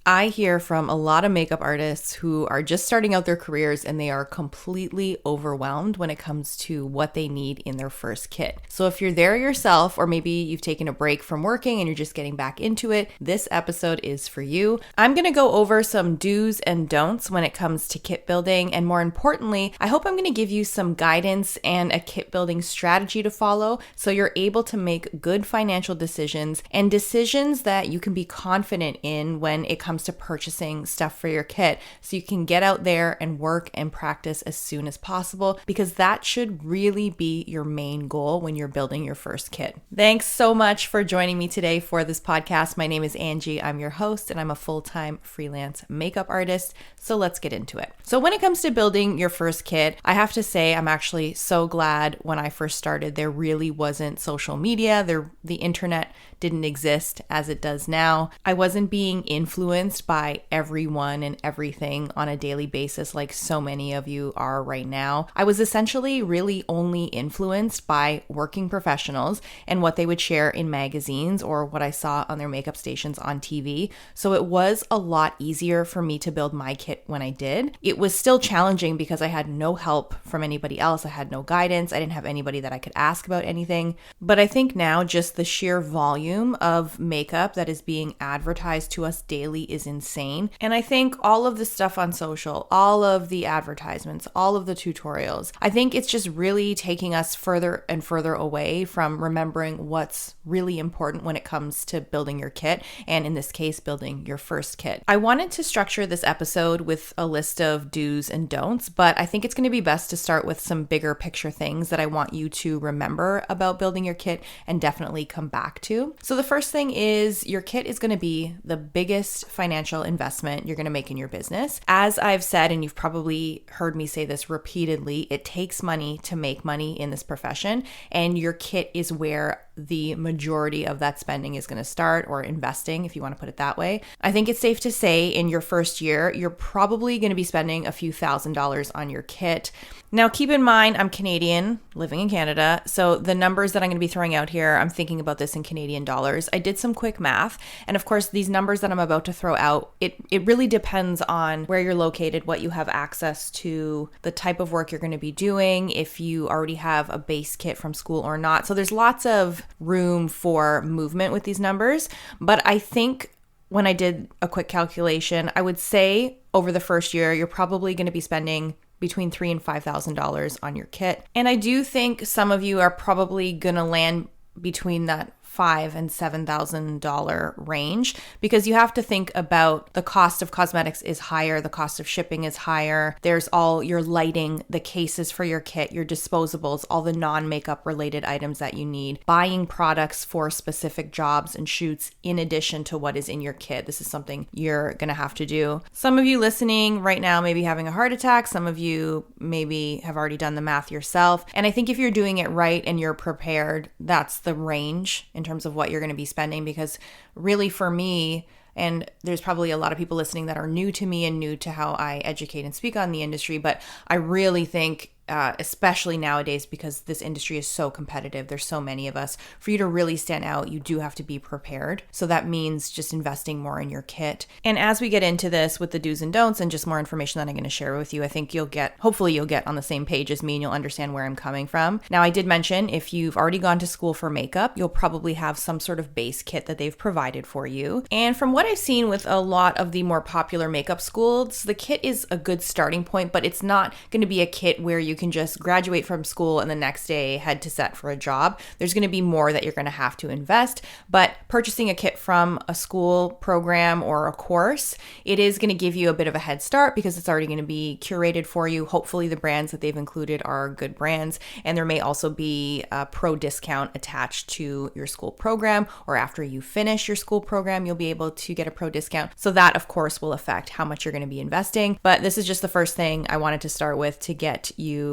I hear from a lot of makeup artists who are just starting out their careers and they are completely overwhelmed when it comes to what they need in their first kit. So if you're there yourself, or maybe you've taken a break from working and you're just getting back into it, this episode is for you. I'm going to go over some do's and don'ts when it comes to kit building. And more importantly, I hope I'm going to give you some guidance and a kit building strategy to follow so you're able to make good financial decisions and decisions that you can be confident in when it comes to purchasing stuff for your kit, so you can get out there and work and practice as soon as possible, because that should really be your main goal when you're building your first kit. Thanks so much for joining me today for this podcast. My name is Angie. I'm your host and I'm a full-time freelance makeup artist. So let's get into it. So when it comes to building your first kit, I have to say I'm actually so glad when I first started there really wasn't social media. The internet didn't exist as it does now. I wasn't being influenced by everyone and everything on a daily basis like so many of you are right now. I was essentially really only influenced by working professionals and what they would share in magazines or what I saw on their makeup stations on TV. So it was a lot easier for me to build my kit when I did. It was still challenging because I had no help from anybody else. I had no guidance. I didn't have anybody that I could ask about anything. But I think now just the sheer volume of makeup that is being advertised to us daily is insane. And I think all of the stuff on social, all of the advertisements, all of the tutorials, I think it's just really taking us further and further away from remembering what's really important when it comes to building your kit, and in this case, building your first kit. I wanted to structure this episode with a list of do's and don'ts, but I think it's going to be best to start with some bigger picture things that I want you to remember about building your kit and definitely come back to. So the first thing is your kit is going to be the biggest financial investment you're going to make in your business. As I've said, and you've probably heard me say this repeatedly, it takes money to make money in this profession, and your kit is where the majority of that spending is going to start, or investing, if you want to put it that way. I think it's safe to say in your first year, you're probably going to be spending a few $1,000s on your kit. Now, keep in mind, I'm Canadian, living in Canada, so the numbers that I'm going to be throwing out here, I'm thinking about this in Canadian dollars. I did some quick math, and of course, these numbers that I'm about to throw out, it really depends on where you're located, what you have access to, the type of work you're going to be doing, if you already have a base kit from school or not. So there's lots of room for movement with these numbers, but I think when I did a quick calculation, I would say over the first year, you're probably going to be spending between $3,000 and $5,000 on your kit. And I do think some of you are probably going to land between that $5,000 and $7,000 range, because you have to think about the cost of cosmetics is higher, the cost of shipping is higher. There's all your lighting, the cases for your kit, your disposables, all the non-makeup related items that you need, buying products for specific jobs and shoots in addition to what is in your kit. This is something you're going to have to do. Some of you listening right now may be having a heart attack. Some of you maybe have already done the math yourself. And I think if you're doing it right and you're prepared, that's the range in terms of what you're going to be spending, because really for me, and there's probably a lot of people listening that are new to me and new to how I educate and speak on the industry, but I really think especially nowadays, because this industry is so competitive, there's so many of us, for you to really stand out, you do have to be prepared. So that means just investing more in your kit. And as we get into this with the do's and don'ts and just more information that I'm going to share with you, I think hopefully you'll get on the same page as me and you'll understand where I'm coming from. Now, I did mention if you've already gone to school for makeup, you'll probably have some sort of base kit that they've provided for you. And from what I've seen with a lot of the more popular makeup schools, the kit is a good starting point, but it's not going to be a kit where you can just graduate from school and the next day head to set for a job. There's going to be more that you're going to have to invest, but purchasing a kit from a school program or a course, it is going to give you a bit of a head start because it's already going to be curated for you. Hopefully the brands that they've included are good brands, and there may also be a pro discount attached to your school program, or after you finish your school program, you'll be able to get a pro discount. So that of course will affect how much you're going to be investing, but this is just the first thing I wanted to start with to get you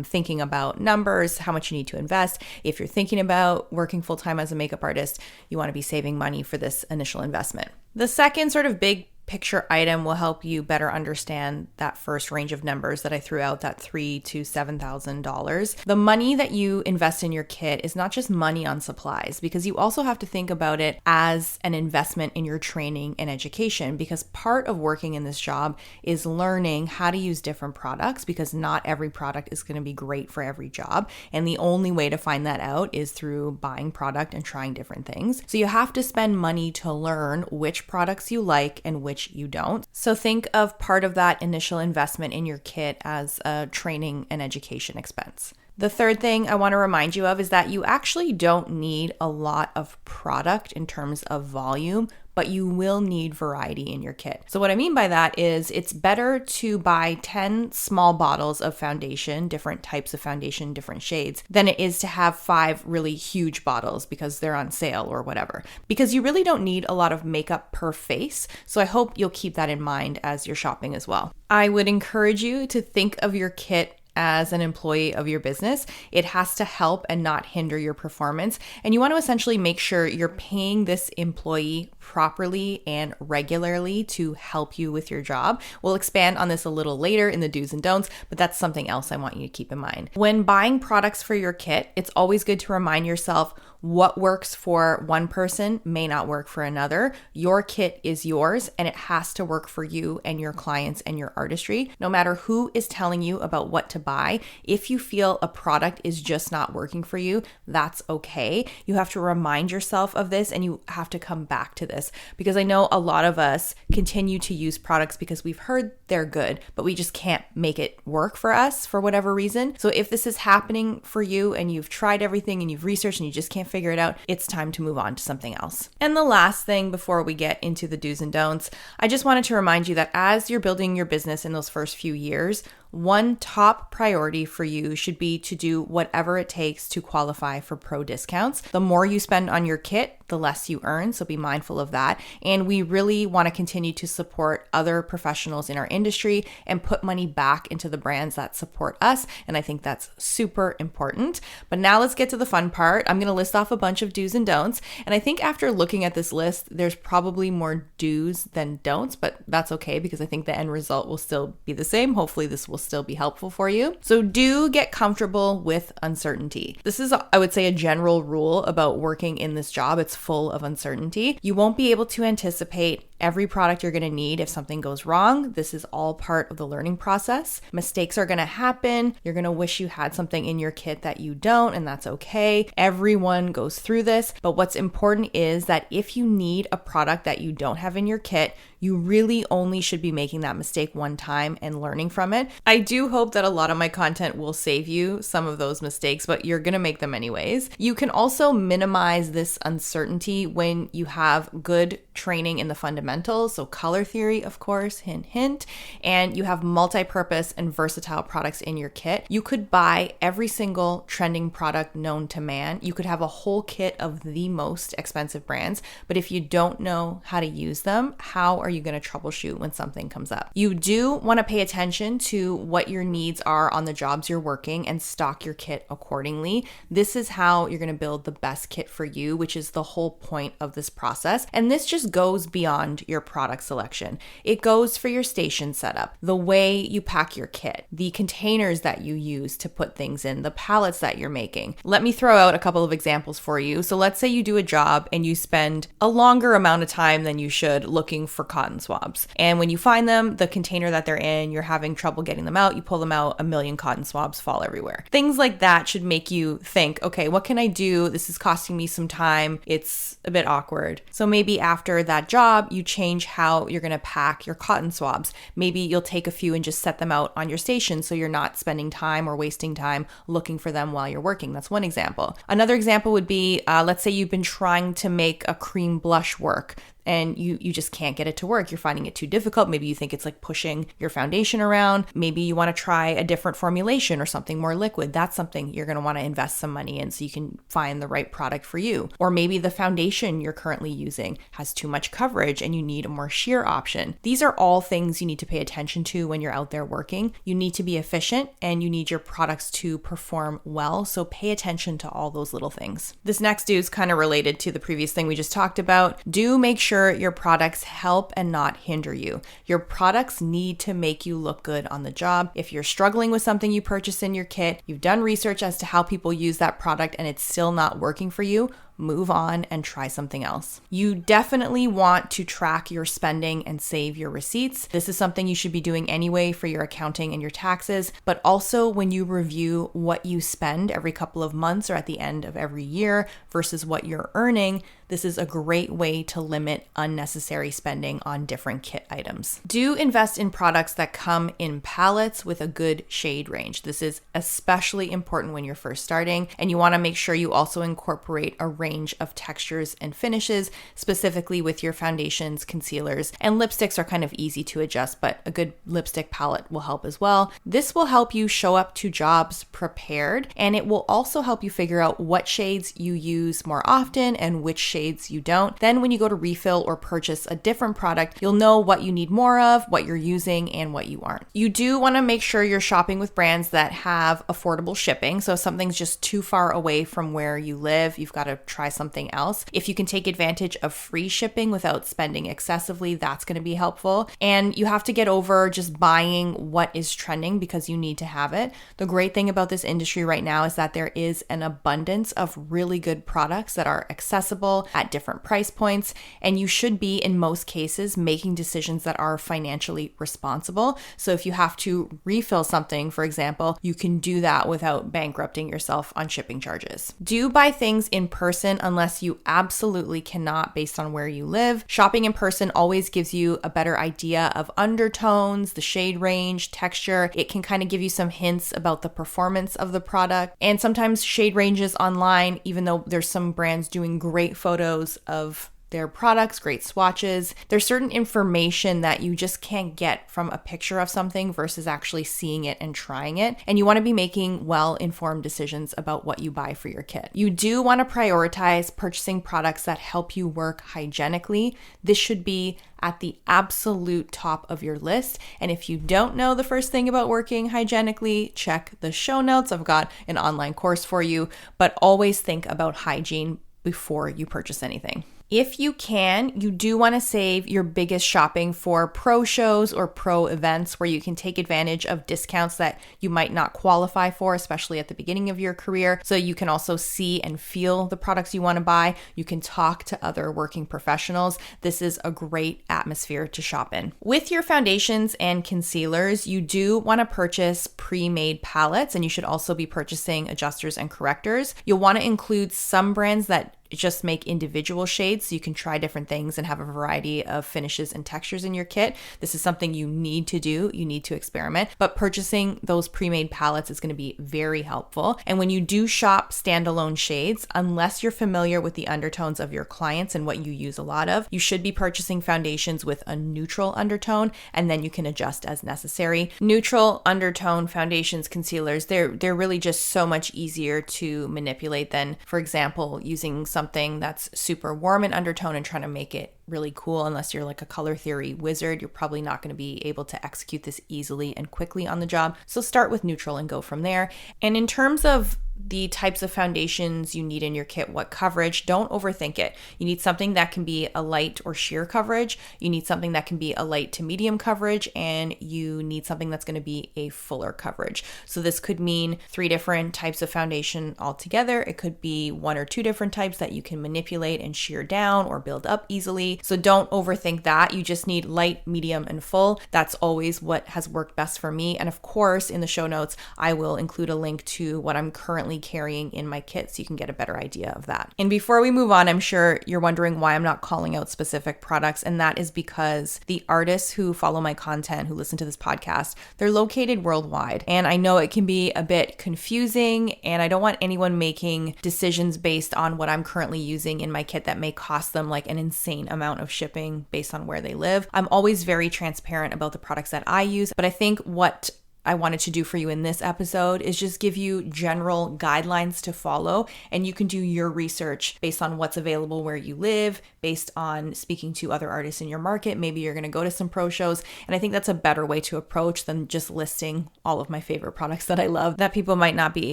thinking about numbers, how much you need to invest. If you're thinking about working full-time as a makeup artist, you want to be saving money for this initial investment. The second sort of big picture item will help you better understand that first range of numbers that I threw out, that $3,000 to $7,000. The money that you invest in your kit is not just money on supplies, because you also have to think about it as an investment in your training and education, because part of working in this job is learning how to use different products, because not every product is going to be great for every job. And the only way to find that out is through buying product and trying different things. So you have to spend money to learn which products you like and which you don't. So think of part of that initial investment in your kit as a training and education expense. The third thing I want to remind you of is that you actually don't need a lot of product in terms of volume, but you will need variety in your kit. So what I mean by that is it's better to buy 10 small bottles of foundation, different types of foundation, different shades, than it is to have 5 really huge bottles because they're on sale or whatever. Because you really don't need a lot of makeup per face. So I hope you'll keep that in mind as you're shopping as well. I would encourage you to think of your kit as an employee of your business. It has to help and not hinder your performance. And you want to essentially make sure you're paying this employee properly and regularly to help you with your job. We'll expand on this a little later in the do's and don'ts, but that's something else I want you to keep in mind. When buying products for your kit, it's always good to remind yourself what works for one person may not work for another. Your kit is yours and it has to work for you and your clients and your artistry. No matter who is telling you about what to buy, if you feel a product is just not working for you, that's okay. You have to remind yourself of this and you have to come back to this, because I know a lot of us continue to use products because we've heard they're good, but we just can't make it work for us for whatever reason. So if this is happening for you and you've tried everything and you've researched and you just can't figure it out, it's time to move on to something else. And the last thing before we get into the do's and don'ts, I just wanted to remind you that as you're building your business in those first few years, one top priority for you should be to do whatever it takes to qualify for pro discounts. The more you spend on your kit, the less you earn, so be mindful of that. And we really want to continue to support other professionals in our industry and put money back into the brands that support us. And I think that's super important. But now let's get to the fun part. I'm going to list off a bunch of do's and don'ts. And I think after looking at this list, there's probably more do's than don'ts, but that's okay because I think the end result will still be the same. Hopefully this will still be helpful for you. So do get comfortable with uncertainty. This is, I would say, a general rule about working in this job. It's full of uncertainty. You won't be able to anticipate every product you're going to need if something goes wrong. This is all part of the learning process. Mistakes are going to happen. You're going to wish you had something in your kit that you don't, and that's okay. Everyone goes through this. But what's important is that if you need a product that you don't have in your kit, you really only should be making that mistake one time and learning from it. I do hope that a lot of my content will save you some of those mistakes, but you're going to make them anyways. You can also minimize this uncertainty when you have good training in the fundamentals. So color theory, of course, hint, hint, and you have multi-purpose and versatile products in your kit. You could buy every single trending product known to man. You could have a whole kit of the most expensive brands, but if you don't know how to use them, how are you going to troubleshoot when something comes up? You do want to pay attention to what your needs are on the jobs you're working and stock your kit accordingly. This is how you're going to build the best kit for you, which is the whole point of this process. And this just goes beyond your product selection. It goes for your station setup, the way you pack your kit, the containers that you use to put things in, the pallets that you're making. Let me throw out a couple of examples for you. So let's say you do a job and you spend a longer amount of time than you should looking for cotton swabs. And when you find them, the container that they're in, you're having trouble getting them out. You pull them out, 1,000,000 cotton swabs fall everywhere. Things like that should make you think, okay, what can I do? This is costing me some time. It's a bit awkward. So maybe after that job, you change how you're going to pack your cotton swabs. Maybe you'll take a few and just set them out on your station so you're not spending time or wasting time looking for them while you're working. That's one example. Another example would be, let's say you've been trying to make a cream blush work and you just can't get it to work. You're finding it too difficult. Maybe you think it's like pushing your foundation around. Maybe you want to try a different formulation or something more liquid. That's something you're going to want to invest some money in so you can find the right product for you. Or maybe the foundation you're currently using has too much coverage and you need a more sheer option. These are all things you need to pay attention to when you're out there working. You need to be efficient and you need your products to perform well. So pay attention to all those little things. This next do is kind of related to the previous thing we just talked about. Do make sure sure your products help and not hinder you. Your products need to make you look good on the job. If you're struggling with something you purchase in your kit, you've done research as to how people use that product and it's still not working for you, move on and try something else. You definitely want to track your spending and save your receipts. This is something you should be doing anyway for your accounting and your taxes, but also when you review what you spend every couple of months or at the end of every year versus what you're earning, this is a great way to limit unnecessary spending on different kit items. Do invest in products that come in palettes with a good shade range. This is especially important when you're first starting, and you want to make sure you also incorporate a range of textures and finishes, specifically with your foundations, concealers, and lipsticks are kind of easy to adjust, but a good lipstick palette will help as well. This will help you show up to jobs prepared, and it will also help you figure out what shades you use more often and which shades you don't. Then when you go to refill or purchase a different product, you'll know what you need more of, what you're using, and what you aren't. You do want to make sure you're shopping with brands that have affordable shipping. So if something's just too far away from where you live, you've got to try something else. If you can take advantage of free shipping without spending excessively, that's going to be helpful. And you have to get over just buying what is trending because you need to have it. The great thing about this industry right now is that there is an abundance of really good products that are accessible at different price points, and you should be, in most cases, making decisions that are financially responsible. So if you have to refill something, for example, you can do that without bankrupting yourself on shipping charges. Do buy things in person unless you absolutely cannot based on where you live. Shopping in person always gives you a better idea of undertones, the shade range, texture. It can kind of give you some hints about the performance of the product. And sometimes shade ranges online, even though there's some brands doing great photos of their products, great swatches. There's certain information that you just can't get from a picture of something versus actually seeing it and trying it. And you want to be making well-informed decisions about what you buy for your kit. You do want to prioritize purchasing products that help you work hygienically. This should be at the absolute top of your list. And if you don't know the first thing about working hygienically, check the show notes. I've got an online course for you, but always think about hygiene before you purchase anything. If you can, you do want to save your biggest shopping for pro shows or pro events where you can take advantage of discounts that you might not qualify for, especially at the beginning of your career. So you can also see and feel the products you want to buy. You can talk to other working professionals. This is a great atmosphere to shop in. With your foundations and concealers, you do want to purchase pre-made palettes, and you should also be purchasing adjusters and correctors. You'll want to include some brands that just make individual shades so you can try different things and have a variety of finishes and textures in your kit. This is something you need to do. You need to experiment, but purchasing those pre-made palettes is going to be very helpful. And when you do shop standalone shades, unless you're familiar with the undertones of your clients and what you use a lot of, you should be purchasing foundations with a neutral undertone, and then you can adjust as necessary. Neutral undertone foundations, concealers, they're really just so much easier to manipulate than, for example, using something that's super warm in undertone and trying to make it really cool. Unless you're like a color theory wizard, you're probably not going to be able to execute this easily and quickly on the job. So start with neutral and go from there. And in terms of the types of foundations you need in your kit, what coverage, don't overthink it. You need something that can be a light or sheer coverage. You need something that can be a light to medium coverage, and you need something that's going to be a fuller coverage. So this could mean 3 different types of foundation altogether. It could be 1 or 2 different types that you can manipulate and sheer down or build up easily. So don't overthink that. You just need light, medium, and full. That's always what has worked best for me. And of course, in the show notes, I will include a link to what I'm currently carrying in my kit so you can get a better idea of that. And before we move on, I'm sure you're wondering why I'm not calling out specific products, and that is because the artists who follow my content, who listen to this podcast, they're located worldwide. And I know it can be a bit confusing, and I don't want anyone making decisions based on what I'm currently using in my kit that may cost them like an insane amount of shipping based on where they live. I'm always very transparent about the products that I use, but I think what I wanted to do for you in this episode is just give you general guidelines to follow, and you can do your research based on what's available where you live, based on speaking to other artists in your market. Maybe you're going to go to some pro shows, and I think that's a better way to approach than just listing all of my favorite products that I love that people might not be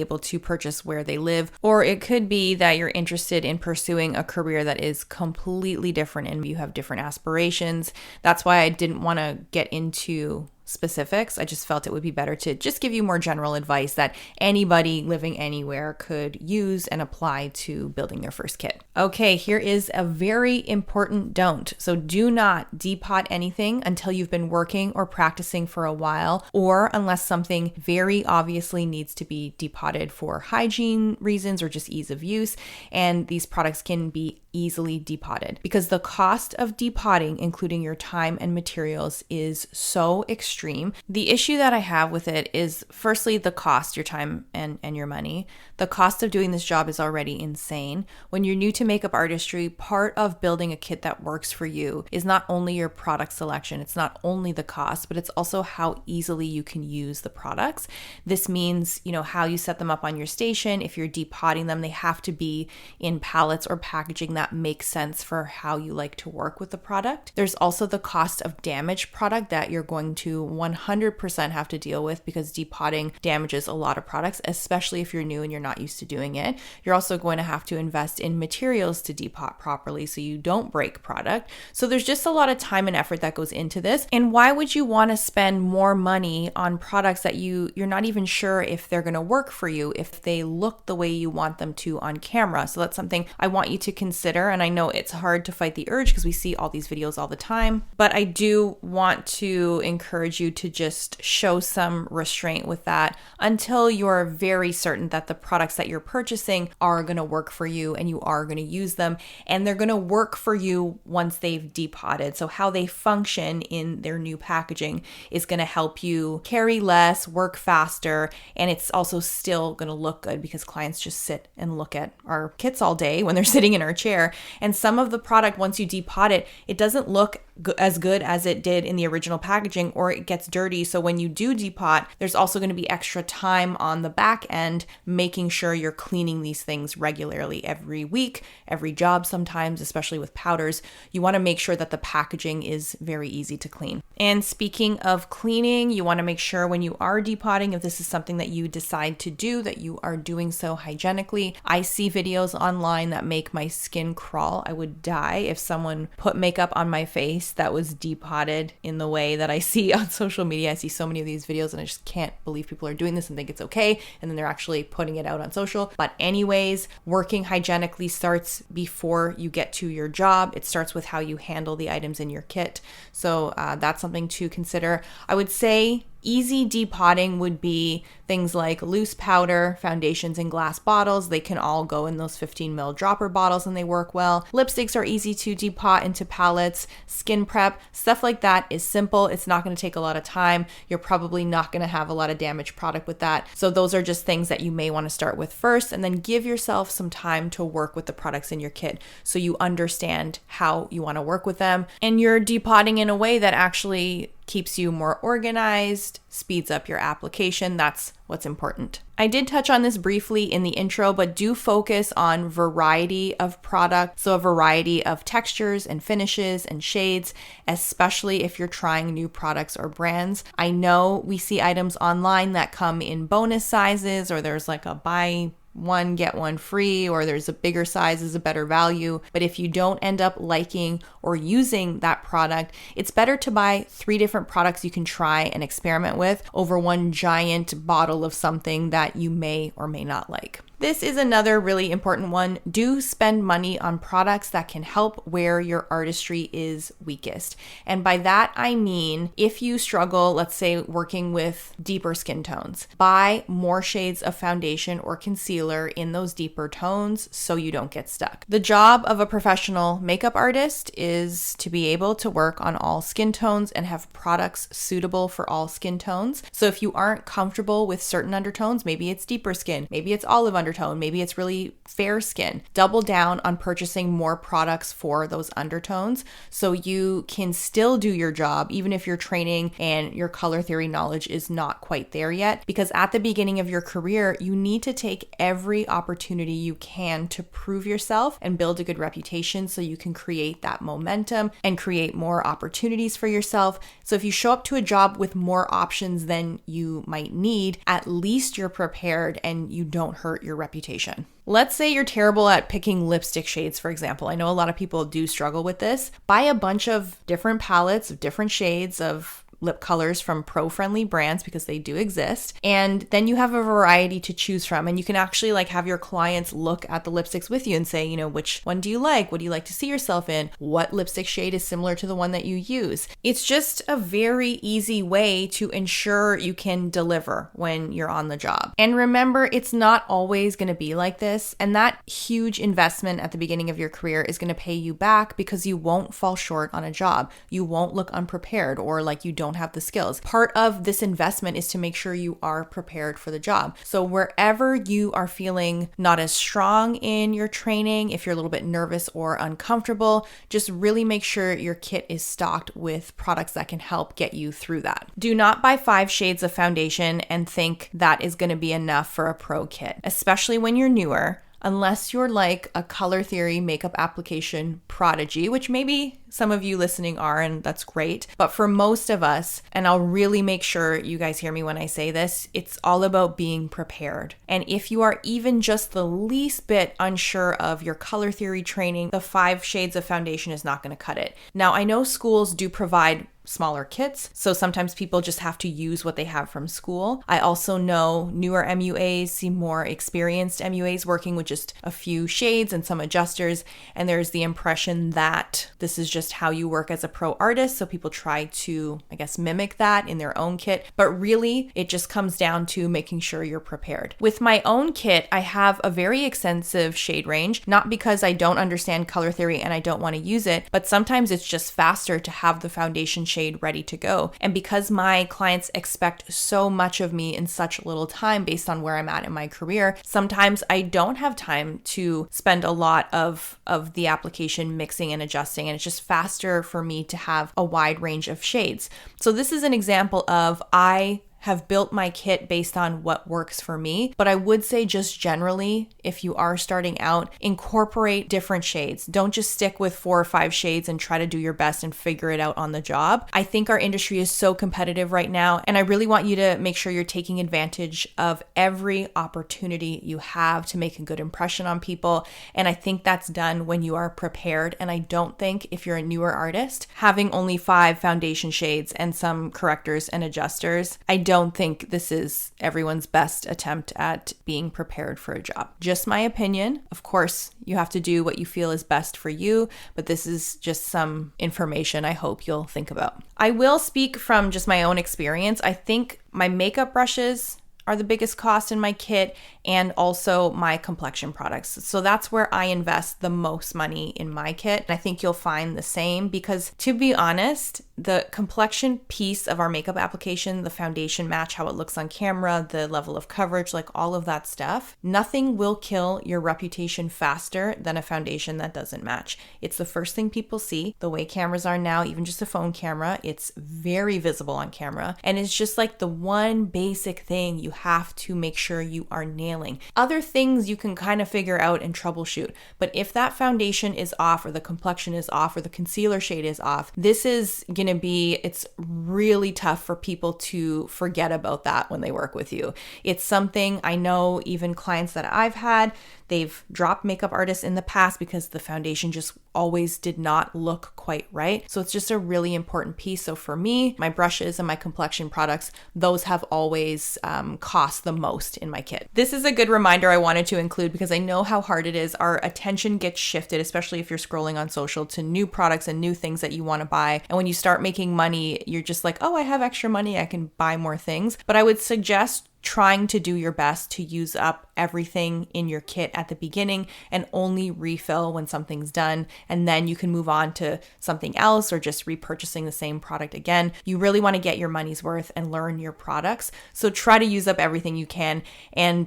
able to purchase where they live. Or it could be that you're interested in pursuing a career that is completely different and you have different aspirations. That's why I didn't want to get into specifics. I just felt it would be better to just give you more general advice that anybody living anywhere could use and apply to building their first kit. Okay, here is a very important don't. So do not depot anything until you've been working or practicing for a while, or unless something very obviously needs to be depotted for hygiene reasons or just ease of use. And these products can be easily depotted because the cost of depotting, including your time and materials, is so extreme. The issue that I have with it is, firstly, the cost, your time and your money. The cost of doing this job is already insane. When you're new to makeup artistry, part of building a kit that works for you is not only your product selection, it's not only the cost, but it's also how easily you can use the products. This means, how you set them up on your station. If you're depotting them, they have to be in palettes or packaging that makes sense for how you like to work with the product. There's also the cost of damaged product that you're going to 100% have to deal with, because depotting damages a lot of products, especially if you're new and you're not used to doing it. You're also going to have to invest in materials to depot properly so you don't break product. So there's just a lot of time and effort that goes into this. And why would you want to spend more money on products that you're not even sure if they're going to work for you, if they look the way you want them to on camera? So that's something I want you to consider. And I know it's hard to fight the urge because we see all these videos all the time, but I do want to encourage you to just show some restraint with that until you're very certain that the products that you're purchasing are going to work for you and you are going to use them, and they're going to work for you once they've depotted. So how they function in their new packaging is going to help you carry less, work faster, and it's also still going to look good because clients just sit and look at our kits all day when they're sitting in our chair. And some of the product, once you depot it, it doesn't look as good as it did in the original packaging, or it gets dirty. So when you do depot, there's also going to be extra time on the back end making sure you're cleaning these things regularly every week, every job sometimes, especially with powders. You want to make sure that the packaging is very easy to clean. And speaking of cleaning, you want to make sure when you are depotting, if this is something that you decide to do, that you are doing so hygienically. I see videos online that make my skin crawl. I would die if someone put makeup on my face that was depotted in the way that I see on social media. I see so many of these videos and I just can't believe people are doing this and think it's okay, and then they're actually putting it out on social. But anyways, working hygienically starts before you get to your job. It starts with how you handle the items in your kit. So that's something to consider. I would say easy depotting would be things like loose powder, foundations in glass bottles. They can all go in those 15 ml dropper bottles and they work well. Lipsticks are easy to depot into palettes. Skin prep, stuff like that is simple. It's not going to take a lot of time. You're probably not going to have a lot of damaged product with that. So those are just things that you may want to start with first, and then give yourself some time to work with the products in your kit so you understand how you want to work with them. And you're depotting in a way that actually keeps you more organized, speeds up your application. That's what's important. I did touch on this briefly in the intro, but do focus on variety of product. So a variety of textures and finishes and shades, especially if you're trying new products or brands. I know we see items online that come in bonus sizes, or there's like a buy one, get one free, or there's a bigger size is a better value. But if you don't end up liking or using that product, it's better to buy 3 different products you can try and experiment with over one giant bottle of something that you may or may not like. This is another really important one. Do spend money on products that can help where your artistry is weakest. And by that, I mean, if you struggle, let's say working with deeper skin tones, buy more shades of foundation or concealer in those deeper tones so you don't get stuck. The job of a professional makeup artist is to be able to work on all skin tones and have products suitable for all skin tones. So if you aren't comfortable with certain undertones, maybe it's deeper skin, maybe it's olive undertones, undertone. Maybe it's really fair skin. Double down on purchasing more products for those undertones so you can still do your job even if your training and your color theory knowledge is not quite there yet. Because at the beginning of your career, you need to take every opportunity you can to prove yourself and build a good reputation so you can create that momentum and create more opportunities for yourself. So if you show up to a job with more options than you might need, at least you're prepared and you don't hurt your reputation. Let's say you're terrible at picking lipstick shades, for example. I know a lot of people do struggle with this. Buy a bunch of different palettes of different shades of lip colors from pro-friendly brands, because they do exist. And then you have a variety to choose from, and you can actually have your clients look at the lipsticks with you and say, which one do you like? What do you like to see yourself in? What lipstick shade is similar to the one that you use? It's just a very easy way to ensure you can deliver when you're on the job. And remember, it's not always going to be like this. And that huge investment at the beginning of your career is going to pay you back, because you won't fall short on a job. You won't look unprepared or like you don't have the skills. Part of this investment is to make sure you are prepared for the job. So wherever you are feeling not as strong in your training, if you're a little bit nervous or uncomfortable, just really make sure your kit is stocked with products that can help get you through that. Do not buy 5 shades of foundation and think that is going to be enough for a pro kit, especially when you're newer. Unless you're like a color theory makeup application prodigy, which maybe some of you listening are, and that's great. But for most of us, and I'll really make sure you guys hear me when I say this, it's all about being prepared. And if you are even just the least bit unsure of your color theory training, the 5 shades of foundation is not going to cut it. Now, I know schools do provide smaller kits, so sometimes people just have to use what they have from school. I also know newer MUAs see more experienced MUAs working with just a few shades and some adjusters, and there's the impression that this is just how you work as a pro artist, so people try to, mimic that in their own kit, but really it just comes down to making sure you're prepared. With my own kit, I have a very extensive shade range, not because I don't understand color theory and I don't want to use it, but sometimes it's just faster to have the foundation shade ready to go. And because my clients expect so much of me in such little time based on where I'm at in my career, sometimes I don't have time to spend a lot of the application mixing and adjusting, and it's just faster for me to have a wide range of shades. So this is an example of I have built my kit based on what works for me. But I would say just generally, if you are starting out, incorporate different shades. Don't just stick with 4 or 5 shades and try to do your best and figure it out on the job. I think our industry is so competitive right now, and I really want you to make sure you're taking advantage of every opportunity you have to make a good impression on people. And I think that's done when you are prepared. And I don't think, if you're a newer artist, having only 5 foundation shades and some correctors and adjusters, I don't think this is everyone's best attempt at being prepared for a job. Just my opinion. Of course, you have to do what you feel is best for you, but this is just some information I hope you'll think about. I will speak from just my own experience. I think my makeup brushes are the biggest cost in my kit, and also my complexion products. So that's where I invest the most money in my kit. And I think you'll find the same, because to be honest, the complexion piece of our makeup application, the foundation match, how it looks on camera, the level of coverage, all of that stuff, nothing will kill your reputation faster than a foundation that doesn't match. It's the first thing people see. The way cameras are now, even just a phone camera, it's very visible on camera. And it's just the one basic thing you have to make sure you are nailing. Other things you can kind of figure out and troubleshoot. But if that foundation is off, or the complexion is off, or the concealer shade is off, this is going to be, it's really tough for people to forget about that when they work with you. It's something I know even clients that I've had, they've dropped makeup artists in the past because the foundation just always did not look quite right. So it's just a really important piece. So for me, my brushes and my complexion products, those have always cost the most in my kit. This is a good reminder I wanted to include, because I know how hard it is. Our attention gets shifted, especially if you're scrolling on social, to new products and new things that you want to buy. And when you start making money, you're just oh, I have extra money, I can buy more things. But I would suggest trying to do your best to use up everything in your kit at the beginning and only refill when something's done. And then you can move on to something else or just repurchasing the same product again. You really want to get your money's worth and learn your products. So try to use up everything you can, and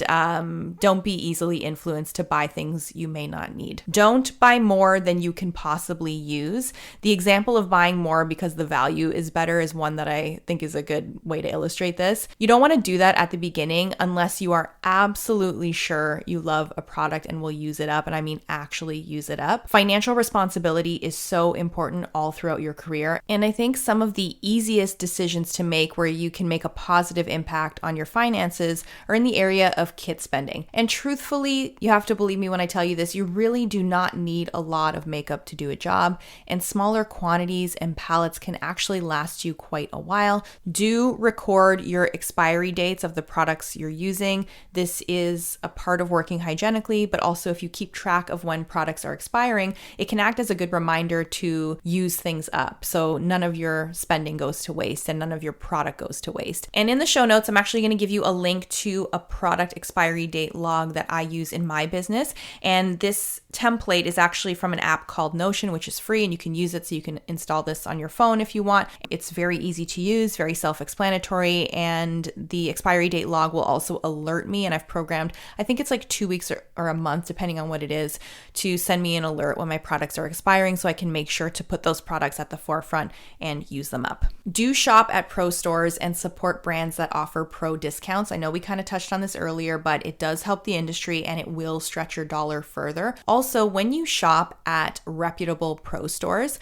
don't be easily influenced to buy things you may not need. Don't buy more than you can possibly use. The example of buying more because the value is better is one that I think is a good way to illustrate this. You don't want to do that at the beginning unless you are absolutely sure you love a product and will use it up. And I mean actually use it up. Financial responsibility is so important all throughout your career. And I think some of the easiest decisions to make where you can make a positive impact on your finances are in the area of kit spending. And truthfully, you have to believe me when I tell you this, you really do not need a lot of makeup to do a job, and smaller quantities and palettes can actually last you quite a while. Do record your expiry dates of the products you're using. This is a part of working hygienically, but also if you keep track of when products are expiring, it can act as a good reminder to use things up. So none of your spending goes to waste and none of your product goes to waste. And in the show notes, I'm actually going to give you a link to a product expiry date log that I use in my business. And this template is actually from an app called Notion, which is free, and you can use it, so you can install this on your phone if you want. It's very easy to use, very self-explanatory, and the expiry date log will also alert me. And I've programmed, I think it's like 2 weeks or a month, depending on what it is, to send me an alert when my products are expiring, so I can make sure to put those products at the forefront and use them up. Do shop at pro stores and support brands that offer pro discounts. I know we kind of touched on this earlier, but it does help the industry and it will stretch your dollar further. Also, when you shop at reputable pro stores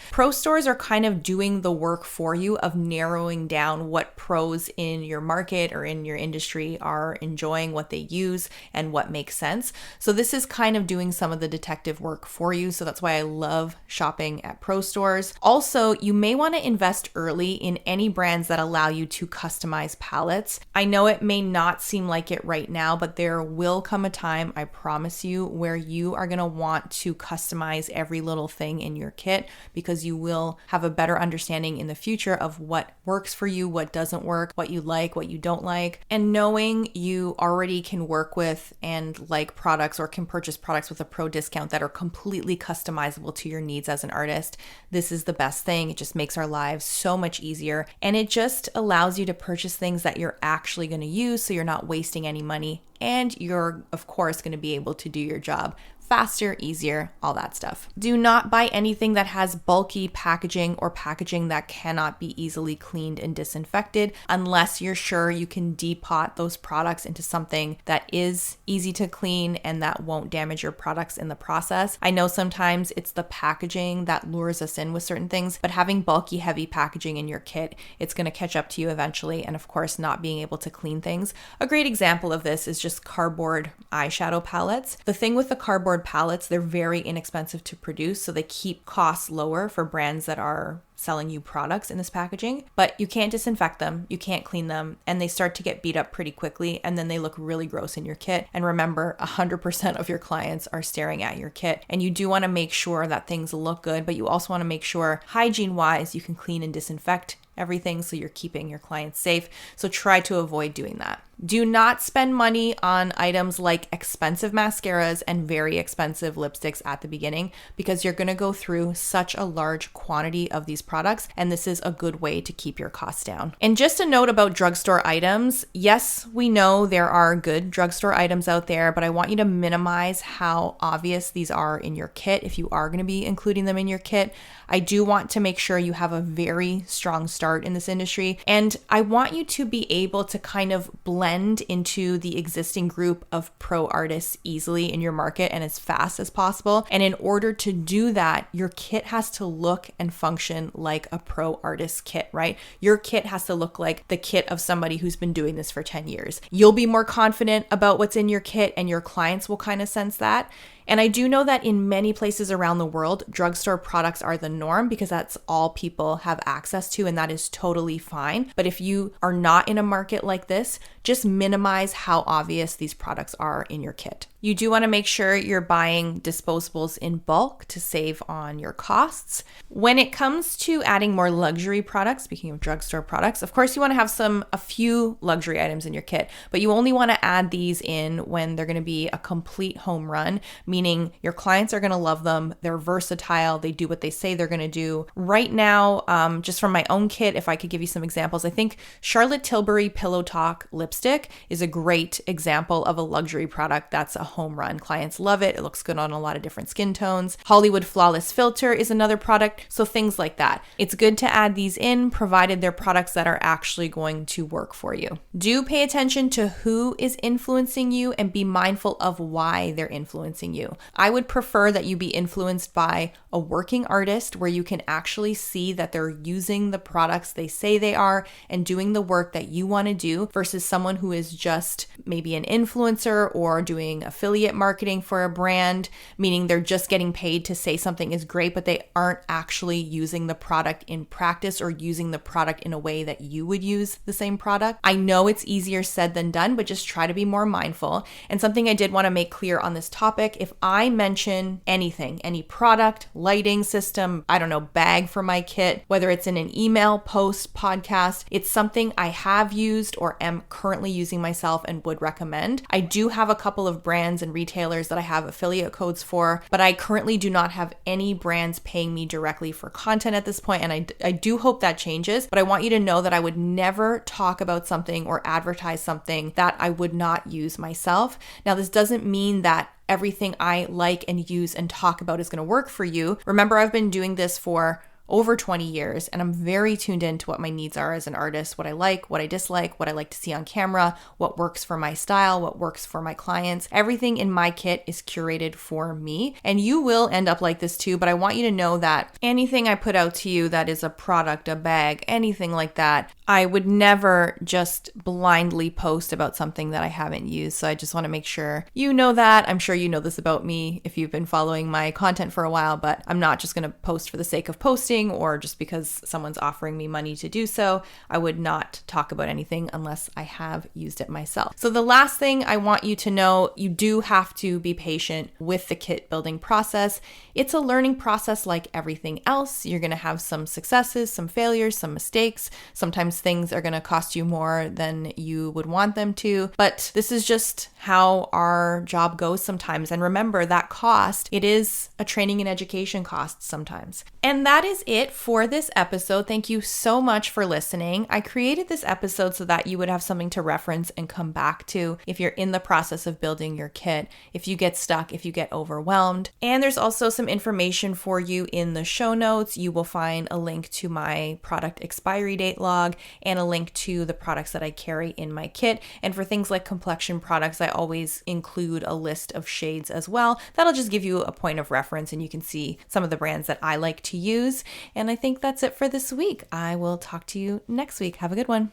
are kind of doing the work for you of narrowing down what pros in your market or in your industry are enjoying, what they use, and what makes sense. So this is kind of doing some of the detective work for you. So that's why I love shopping at pro stores. Also, you may want to invest early in any brands that allow you to customize palettes. I know it may not seem like it right now, but there will come a time, I promise you, where you are going to want to customize every little thing in your kit, because you will have a better understanding in the future of what works for you, what doesn't work, what you like, what you don't like. And knowing you already can work with and like products or can purchase products with a pro discount that are completely customizable to your needs as an artist, this is the best thing. It just makes our lives so much easier, and it just allows you to purchase things that you're actually going to use, so you're not wasting any money, and you're of course going to be able to do your job faster, easier, all that stuff. Do not buy anything that has bulky packaging or packaging that cannot be easily cleaned and disinfected unless you're sure you can depot those products into something that is easy to clean and that won't damage your products in the process. I know sometimes it's the packaging that lures us in with certain things, but having bulky, heavy packaging in your kit, it's going to catch up to you eventually, and of course not being able to clean things. A great example of this is just cardboard eyeshadow palettes. The thing with the cardboard palettes, they're very inexpensive to produce, so they keep costs lower for brands that are selling you products in this packaging, but you can't disinfect them, you can't clean them, and they start to get beat up pretty quickly, and then they look really gross in your kit. And remember, 100% of your clients are staring at your kit, and you do want to make sure that things look good, but you also want to make sure hygiene-wise you can clean and disinfect everything so you're keeping your clients safe. So try to avoid doing that. Do not spend money on items like expensive mascaras and very expensive lipsticks at the beginning, because you're going to go through such a large quantity of these products, and this is a good way to keep your costs down. And just a note about drugstore items. Yes, we know there are good drugstore items out there, but I want you to minimize how obvious these are in your kit if you are going to be including them in your kit. I do want to make sure you have a very strong start in this industry, and I want you to be able to kind of blend into the existing group of pro artists easily in your market and as fast as possible. And in order to do that, your kit has to look and function like a pro artist kit, right? Your kit has to look like the kit of somebody who's been doing this for 10 years. You'll be more confident about what's in your kit, and your clients will kind of sense that. And I do know that in many places around the world, drugstore products are the norm because that's all people have access to, and that is totally fine. But if you are not in a market like this, just minimize how obvious these products are in your kit. You do want to make sure you're buying disposables in bulk to save on your costs. When it comes to adding more luxury products, speaking of drugstore products, of course you want to have a few luxury items in your kit, but you only want to add these in when they're going to be a complete home run, meaning your clients are going to love them. They're versatile. They do what they say they're going to do. Right now, just from my own kit, if I could give you some examples, I think Charlotte Tilbury Pillow Talk lipstick is a great example of a luxury product that's a home run. Clients love it. It looks good on a lot of different skin tones. Hollywood Flawless Filter is another product. So things like that. It's good to add these in, provided they're products that are actually going to work for you. Do pay attention to who is influencing you and be mindful of why they're influencing you. I would prefer that you be influenced by a working artist where you can actually see that they're using the products they say they are and doing the work that you want to do versus someone who is just maybe an influencer or doing affiliate marketing for a brand, meaning they're just getting paid to say something is great, but they aren't actually using the product in practice or using the product in a way that you would use the same product. I know it's easier said than done, but just try to be more mindful. And something I did want to make clear on this topic, if I mention anything, any product, lighting system, I don't know, bag for my kit, whether it's in an email, post, podcast, it's something I have used or am currently using myself and would recommend. I do have a couple of brands and retailers that I have affiliate codes for, but I currently do not have any brands paying me directly for content at this point, and I do hope that changes, but I want you to know that I would never talk about something or advertise something that I would not use myself. Now, this doesn't mean that everything I like and use and talk about is going to work for you. Remember, I've been doing this for over 20 years, and I'm very tuned into what my needs are as an artist, what I like, what I dislike, what I like to see on camera, what works for my style, what works for my clients. Everything in my kit is curated for me, and you will end up like this too, but I want you to know that anything I put out to you that is a product, a bag, anything like that, I would never just blindly post about something that I haven't used. So I just want to make sure you know that. I'm sure you know this about me if you've been following my content for a while, but I'm not just going to post for the sake of posting or just because someone's offering me money to do so. I would not talk about anything unless I have used it myself. So the last thing I want you to know, you do have to be patient with the kit building process. It's a learning process like everything else. You're going to have some successes, some failures, some mistakes. Sometimes things are going to cost you more than you would want them to, but this is just how our job goes sometimes. And remember that cost, it is a training and education cost sometimes. And that is it for this episode. Thank you so much for listening. I created this episode so that you would have something to reference and come back to if you're in the process of building your kit, if you get stuck, if you get overwhelmed. And there's also some information for you in the show notes. You will find a link to my product expiry date log and a link to the products that I carry in my kit. And for things like complexion products, I always include a list of shades as well. That'll just give you a point of reference and you can see some of the brands that I like to use. And I think that's it for this week. I will talk to you next week. Have a good one.